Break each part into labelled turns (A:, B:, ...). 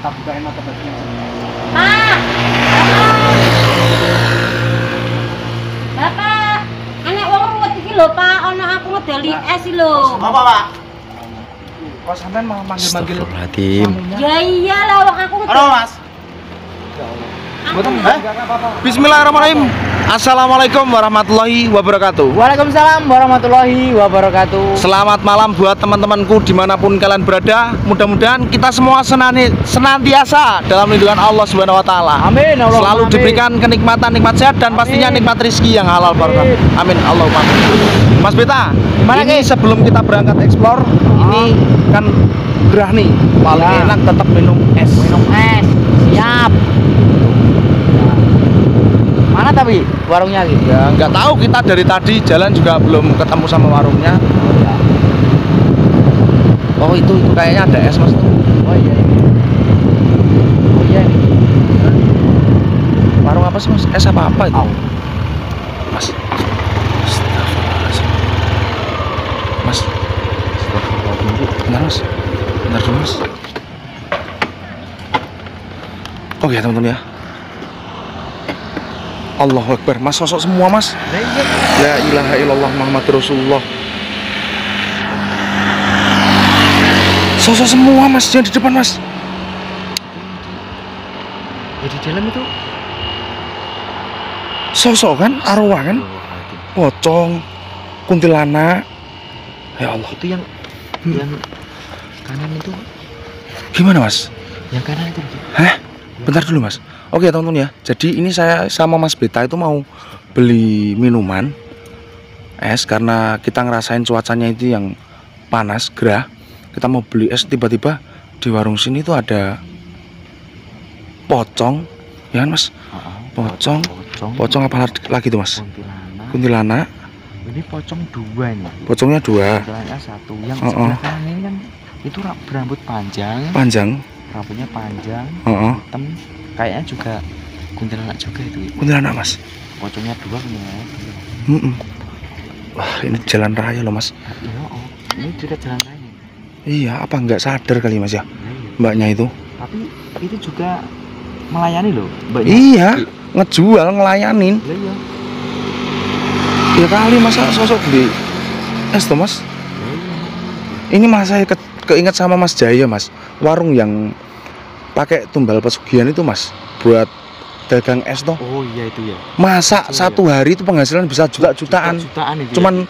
A: Tak bukain mata batinnya.
B: Pak! Bapak! Anek wong ruwet iki lho, Pak. Ana aku ngedoli es iki lho.
A: Apa, Pak? Kok sampean mau manggil-manggil?
C: Astagfirullahaladzim.
B: Ya iyalah wong aku ngedoli.
A: Halo, Mas.
B: Aku-
C: Bismillahirrahmanirrahim. Assalamualaikum warahmatullahi wabarakatuh.
A: Waalaikumsalam warahmatullahi wabarakatuh.
C: Selamat malam buat teman-temanku dimanapun kalian berada. Mudah-mudahan kita semua senantiasa dalam lindungan Allah Subhanahu Wa Taala.
A: Amin. Allah,
C: Selalu
A: amin.
C: diberikan kenikmatan, nikmat sehat dan pastinya nikmat rezeki yang halal barokah. Amin. Allahumma amin. Mas Beta,
A: Gimana,
C: ini
A: Ki?
C: sebelum kita berangkat explore, ini kan gerah nih. Paling
A: Ya.
C: enak tetap minum es.
A: Minum es. Siap. Mana tapi warungnya gitu?
C: Ya, nggak tahu, kita dari tadi jalan juga belum ketemu sama warungnya. Oh itu kayaknya ada es mas.
A: Oh iya ini. Oh iya ini.
C: Warung apa sih mas? Es apa itu?
A: Oh.
C: Mas. Astagfirullahaladzim. Mas. Astagfirullahaladzim. Bentar mas. Bentar dulu mas. Oke teman-teman ya. Allahu Akbar. Mas sosok semua mas. La ilaha illallah Muhammad Rasulullah. Sosok semua mas yang di depan mas.
A: Ya di dalam itu.
C: Sosok kan, arwah kan, pocong, kuntilanak. Ya Allah.
A: Itu yang kanan itu.
C: Gimana mas?
A: Yang kanan itu.
C: Hah? Bentar dulu mas. Oke teman-teman ya. Jadi ini saya sama Mas Beta itu mau beli minuman es karena kita ngerasain cuacanya itu yang panas, gerah. Kita mau beli es, tiba-tiba di warung sini tuh ada pocong, ya kan mas? Pocong apa lagi tuh mas? Kuntilanak.
A: Ini pocong dua nih.
C: Pocongnya dua.
A: Kuntilanaknya satu. Yang sebelah kanan ini kan itu berambut panjang.
C: Panjang.
A: Rambutnya panjang.
C: Heeh.
A: Hitam. Kayaknya juga kuntilanak juga itu.
C: Kuntilanak mas.
A: Pocongnya dua kuntilanak.
C: Wah ini jalan raya loh mas.
A: Iya, oh. Ini juga jalan raya.
C: Iya, apa nggak sadar kali mas ya,
A: Iya, iya.
C: mbaknya itu?
A: Tapi itu juga melayani loh, mbaknya.
C: Iya, ngejual, ngelayanin.
A: Iya, iya.
C: Ya kali masa sosok beli es tuh mas. Ini mas saya keinget sama Mas Jaya mas, warung yang pakai tumbal pesugihan itu mas, buat dagang es toh.
A: Oh iya itu ya.
C: Masa
A: Iya,
C: satu hari itu penghasilan bisa jutaan.
A: Jutaan itu.
C: Cuman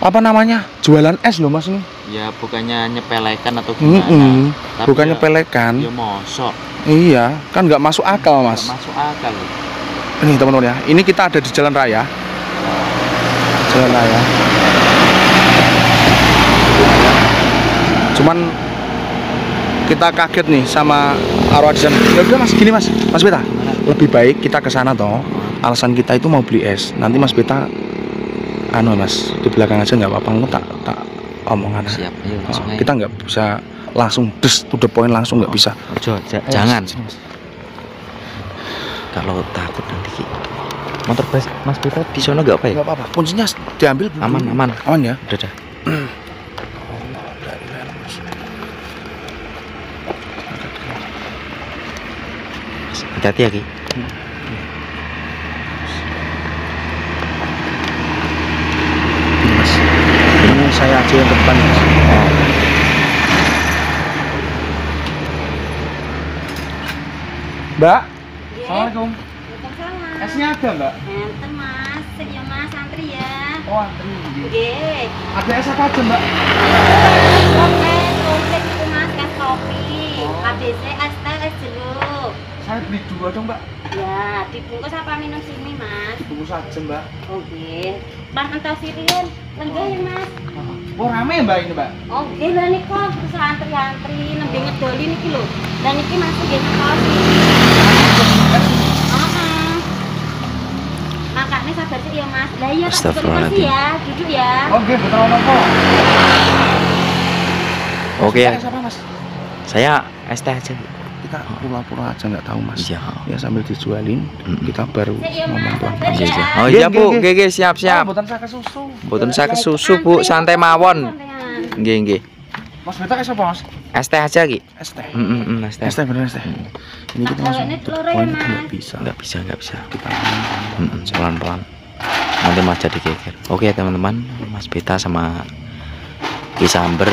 C: apa namanya, jualan es loh mas ini.
A: ya bukannya nyepelekan atau gimana. Tapi
C: Bukannya
A: ya,
C: pelekan.
A: Ya mosok.
C: Iya, kan nggak masuk akal mas.
A: Nggak masuk akal loh.
C: Ini teman-teman ya, ini kita ada di jalan raya. Jalan raya. Cuman kita kaget nih sama arwah di sana. Ya udah mas, gini mas, Mas Beta. Lebih baik kita ke sana toh. Alasan kita itu mau beli es. Nanti Mas Beta, anu mas, di belakang aja nggak apa-apa. Aku tak omongan.
A: Siap, ayo langsung aja.
C: Kita nggak bisa langsung des to the point langsung nggak bisa.
A: Jangan. Kalau takut nanti motor Mas Beta di sana nggak apa ya?
C: Nggak apa-apa. Kuncinya diambil belum?
A: Aman.
C: Aman ya.
A: Udah dah. Hati-hati ya Ki.
C: Ini mas, ini saya aja yang ke depan mas. Mbak, Assalamualaikum.
B: Waalaikumsalam.
C: Esnya ada mbak?
B: Enten mas, ya mas antri ya.
C: Oh antri.
B: Nggih.
C: Ada es apa aja mbak?
B: Oke, komplit itu mas, es kopi, ABC, es teh, es jeruk.
C: Saya beli dua dong mbak.
B: Ya, dibungkus apa minum sini mas?
C: Bungkus aja mbak.
B: Oke. Pan entah sirian, lenggah ya mas.
C: Oh rame ya mbak ini mbak?
B: Oke, lah nih kok terus antri-antri, nembe ngedoli niki lho. Lah niki masuk nggih kopi. Makanya sabar sih ya mas. Lah iya tak kasih ya, duduk ya.
C: Oke, betul nopo.
A: Oke ya.
C: Es apa mas?
A: Saya es teh aja.
C: Kita pura-pura aja nggak tahu mas.
A: Iya.
C: Ya sambil dijualin, kita baru
B: Iya,
C: ngomong
B: Mas,
C: pelan.
B: sabar ya.
A: Oh
C: Nggih,
A: iya Bu,
C: nggih,
A: nggih siap.
C: Oh, buatan saya ke susu.
A: Mboten saya ke susu Bu, santai mawon. Nggih.
C: Mas Beta es apa mas?
A: Es teh aja Ki.
C: Es teh.
A: Es teh.
C: Es teh bener es teh. Ini kita langsung
B: Ini
C: to the
B: telur ya,
C: point,
B: Mas.
C: nggak bisa.
A: Nggak bisa.
C: Kita
A: Pelan-pelan. Nanti Mas jadi geger. Oke teman-teman, Mas Beta sama Ki Samber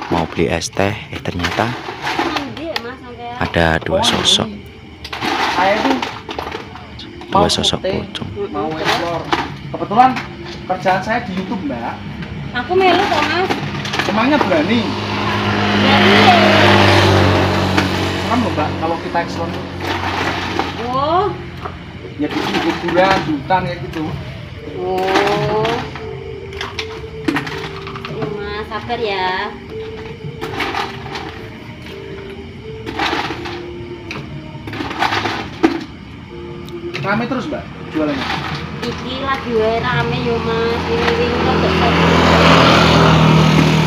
A: mau beli es teh. Ternyata
B: Mandi ya Mas sampai.
A: ada dua sosok.
C: Saya itu
A: Dua sosok pocong.
C: mau explore. Kebetulan kerjaan saya di YouTube mbak.
B: Aku melu kok Mas.
C: Emangnya berani?
B: Ya iya.
C: Serem loh mbak kalau kita explore.
B: Oh.
C: Ya di kuburan, di hutan kayak gitu.
B: Oh. Ya Mas, sabar ya.
C: Rame terus mbak jualannya.
B: Iki lagi wae rame yo Mas. Ini kok gak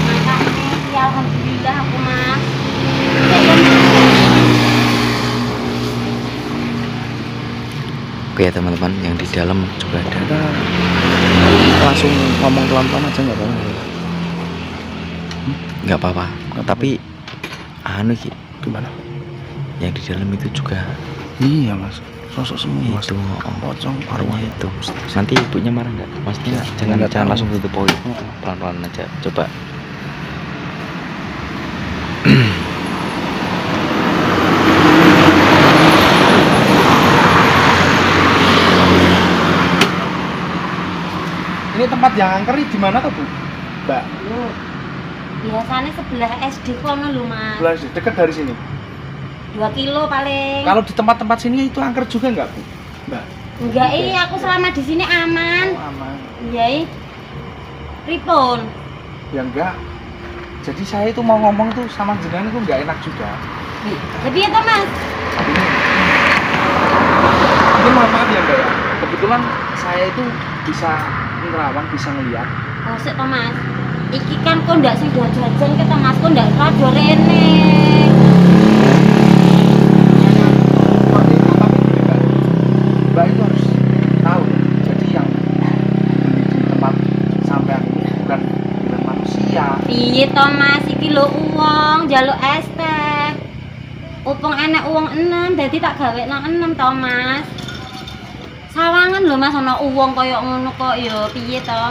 B: makanya ya alhamdulillah aku Mas.
A: Oke teman-teman, yang di dalam juga ada.
C: Kita langsung ngomong pelan-pelan aja nggak apa-apa.
A: Nggak apa-apa. Tapi anu Ki,
C: Gimana?
A: yang di dalam itu juga
C: Iya mas, sosok semua mas.
A: itu
C: Pocong
A: arwah itu. Nanti ibunya marah nggak? Maksudnya jangan
C: nggak tahu.
A: langsung tutup poin. Pelan-pelan aja. Coba.
C: Ini tempat yang angker di mana tuh bu? Mbak,
B: Loh, biasanya sebelah SD kono lho Mas.
C: belas dekat dari sini.
B: 2 kilo paling.
C: Kalau di tempat-tempat sini itu angker juga nggak bu? Mbak?
B: Enggak, aku selama di sini aman.
C: Oh, aman.
B: Iya. Pripun?
C: Ya enggak. Jadi saya itu mau ngomong tuh sama jenengan itu nggak enak juga.
B: Lebih itu Mas.
C: Ini mohon maaf ya mbak ya. Kebetulan saya itu bisa nerawang, bisa ngeliat.
B: Oh, sik to Mas. Iki kan kok ndak sing jajan ke to Mas, kok ndak rada rene.
C: Seperti itu tapi gini mbak. Mbak itu harus tahu ya. Jadi yang beli di tempat sampean ini bukan manusia.
B: Piye to Mas, iki lho uang njaluk es teh. Upung enek uang 6, dadi tak gawekno 6 to Mas. Sawangan lho Mas ana uang koyo ngono kok ya piye to?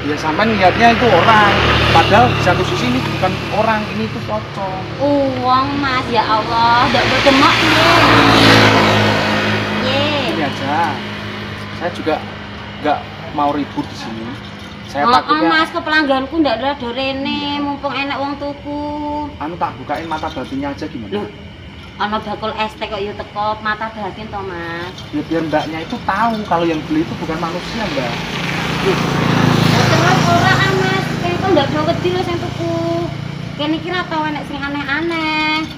C: Ya sampean lihatnya itu orang. Padahal di satu sisi ini bukan orang, ini itu pocong.
B: Uang Mas, ya Allah, ndak berdemak piye.
C: Ini
B: Ye.
C: aja. Saya juga nggak mau ribut di sini. Saya
B: Oh,
C: takutnya
B: Mas, ke pelangganku ndak rada rene, mumpung enek wong tuku.
C: anu tak bukain mata batinnya aja gimana?
B: Loh, ana bakul es teh kok yo teko mata batin to Mas.
C: Ya biar mbaknya itu tahu kalau yang beli itu bukan manusia mbak.
B: Terus ora ah Mas, kene kok ndak do wedi lho sing tuku. Kene iki ra tau enek sing aneh-aneh.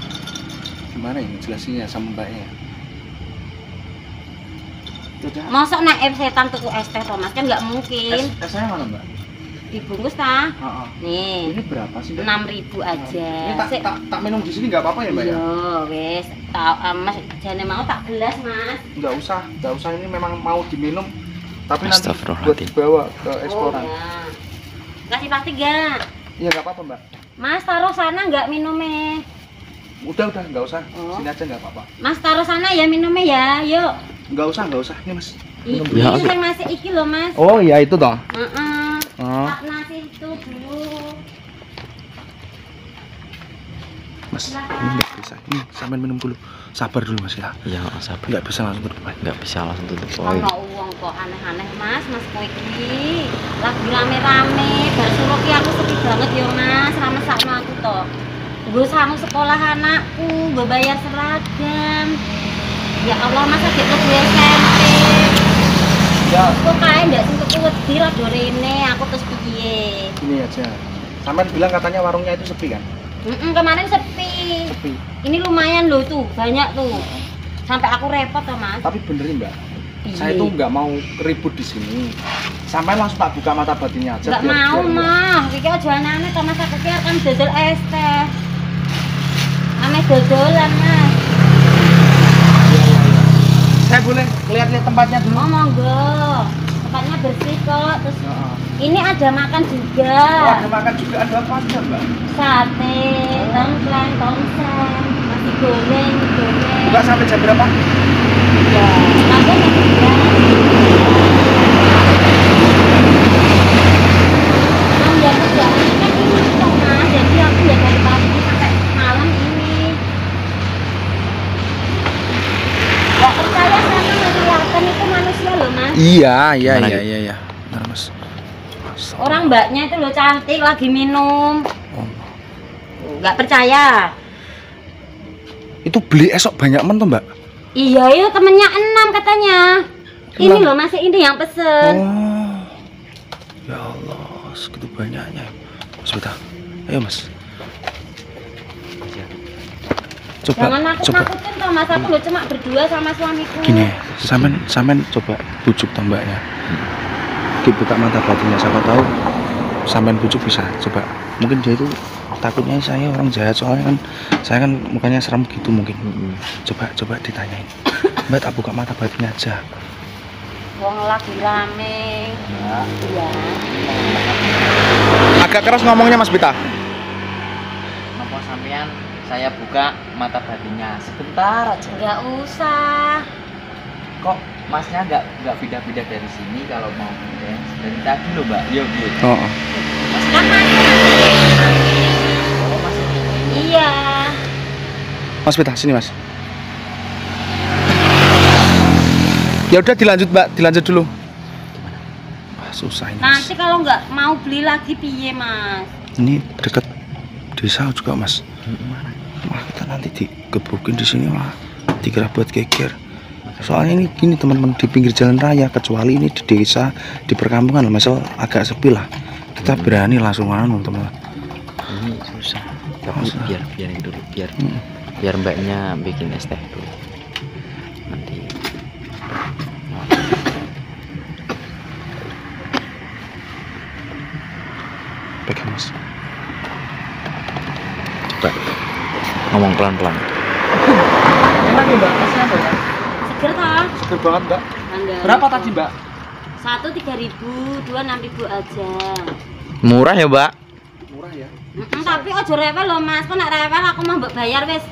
C: Gimana ini jelasinnya sama mbaknya? Udah.
B: Mosok nek setan tuku es teh to Mas, kan nggak mungkin.
C: Esnya mana mbak?
B: Dibungkus ta?
C: Heeh.
B: Nih,
C: Ini berapa sih mbak?
B: 6.000 aja.
C: Ini tak minum di sini nggak apa-apa ya mbak ya?
B: Yo, wis, tau Mas jane mau tak gelas Mas.
C: Nggak usah ini memang mau diminum. Tapi nanti buat
A: Astagfirullahaladzim.
C: dibawa ke eksploran.
B: ya. Kasih plastik gak?
C: Iya nggak apa-apa mbak.
B: Mas taruh sana nggak minumnya?
C: Udah nggak usah.
B: Oh.
C: Sini aja nggak apa-apa.
B: Mas taruh sana ya minumnya ya, yuk.
C: Nggak usah. Ini mas.
B: Iki
A: Ya,
B: itu
A: oke.
B: yang masih iki loh Mas.
C: Oh iya itu dong.
B: Heeh.
C: Oh.
B: Tak nasi itu dulu.
C: Mas, ini nggak bisa. Ini sampean minum dulu. Sabar dulu mas ya.
A: Iya, sabar.
C: Nggak bisa langsung ke depan.
A: Nggak bisa langsung tutup poin.
B: Ono uang kok aneh-aneh Mas, Mas kowe iki. Lagi rame-rame, bar suruh ki aku sepi banget yo Mas, ra mesakno aku to. Nggo sangu sekolah anakku, nggo bayar seragam. Ya Allah, Mas aja lu gue SMP.
C: Ya,
B: Kok kae ndak sing tuku wedi rada rene, aku terus piye?
C: ini aja. Sampean bilang katanya warungnya itu sepi kan?
B: Kemarin sepi.
C: Sepi.
B: Ini lumayan loh tuh, banyak tuh. Sampai aku repot toh Mas.
C: Tapi benerin mbak.
B: Piye?
C: Saya tuh nggak mau ribut di sini. Sampai langsung tak buka mata batinnya aja.
B: Nggak mau mah, iki aja aneh-aneh toh Mas, aku kira kan dodol es teh. Ame dodolan Mas.
C: Saya boleh lihat-lihat tempatnya dulu.
B: Oh monggo. Tempatnya bersih kok, terus
C: Heeh.
B: Ini ada makan juga.
C: Oh, ada makan juga, ada apa aja Mbak?
B: Sate, tengkleng, tongseng, nasi goreng, goreng.
C: Buka sampai jam berapa?
B: Ya, sampai jam 11. Ya kerjaannya kan ini toh mas, jadi aku ya dari pagi sampai malam ini. Gak percaya sama kelihatan itu manusia loh mas.
C: Iya.
A: Gimana,
C: Iya. Benar Mas.
B: Orang mbaknya itu loh cantik lagi minum.
C: Oh.
B: Gak percaya.
C: Itu beli esok banyak men tuh Mbak?
B: Iya itu temennya 6 katanya. Ini
C: Enam?
B: loh masih ini yang pesen.
C: Oh. Ya Allah, segitu banyaknya. Mas Beta. Ayo Mas.
B: Jangan
C: Coba
B: nakut-nakutin toh mas, aku loh cuma berdua sama suamiku.
C: gini, sampean coba bujuk toh Mbaknya. Dibuka mata batinnya, siapa tahu sampean bujuk bisa. Coba. Mungkin dia itu takutnya saya orang jahat, soalnya kan saya kan mukanya serem gitu mungkin. Coba ditanyain. Mbak tak buka mata batinnya aja.
B: Wong lagi rame. Iya.
C: Agak keras ngomongnya Mas Bita.
A: Apa sampean saya buka mata batinnya sebentar aja.
B: Nggak usah.
A: Kok masnya nggak pindah-pindah dari sini kalau mau pindah dari tadi loh mbak? Yo gitu.
C: Oh.
B: Kan mas.
A: Oh masih.
B: Iya.
C: Mas Bita sini Mas. Ya udah dilanjut Mbak, dilanjut dulu. Wah, susah ini. Mas.
B: Nanti kalau nggak mau beli lagi piye mas?
C: Ini deket desa juga Mas. Wah, kita nanti digebukin di sini mah dikira buat geger. Soalnya ini gini teman-teman, di pinggir jalan raya, kecuali ini di desa, di perkampungan misal agak sepi lah. Kita berani langsung anu teman-teman.
A: Ini susah. Tapi biarin dulu biar mbaknya bikin es teh dulu. Nanti.
C: Pegang Mas.
A: Coba ngomong pelan-pelan.
C: Enak ya Mbak, masnya apa ya?
B: Seger toh?
C: Seger banget Mbak.
B: Mangga.
C: Berapa tadi Mbak?
B: Satu 3.000, dua 6.000 aja.
A: Murah ya mbak?
C: Murah ya.
B: Tapi ojo rewel loh mas, kok nek rewel aku mau mbak bayar wis.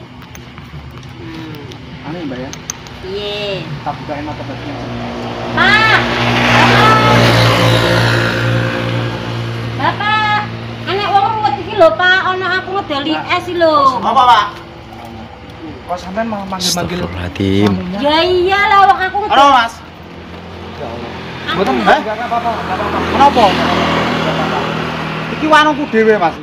C: Aneh Mbak ya.
B: Iya.
C: Tak bukain mata batinnya.
B: Pak. Bapak. Enek wong ruwet iki lho Pak, ono aku ngedeli es iki lho.
C: Apa Pak? Kok sampean malah manggil-manggil?
A: Astagfirullahaladzim.
B: Ya iyalah wong aku ngedeli.
C: Halo Mas. Ya Allah. Mboten enggak apa-apa, enggak apa-apa. Kenapa? Iki wanungku dhewe Mas.